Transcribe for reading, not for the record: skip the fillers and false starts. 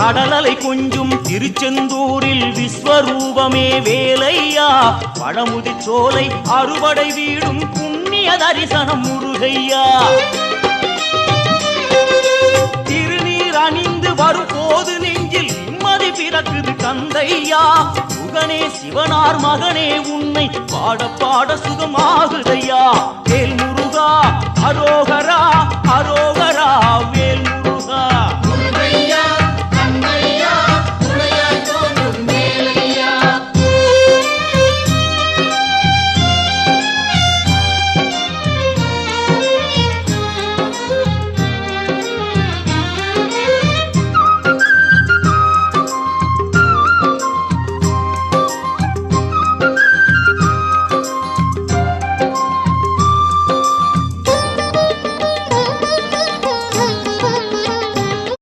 கடலலை கொஞ்சும் திருச்செந்தூரில் விஸ்வரூபமே வேலையா பழமுதி சோலை அறுபடை வீடும் புண்ணிய தரிசனம் முருகையா திருநீர் அணிந்து வரும் போது நெஞ்சில் நிம்மதி பிறக்குது கந்தையா சுகனே சிவனார் மகனே உன்னை பாட பாட சுகமாகுதையா வேல் முருகா அரோகரா அரோகரா வேல்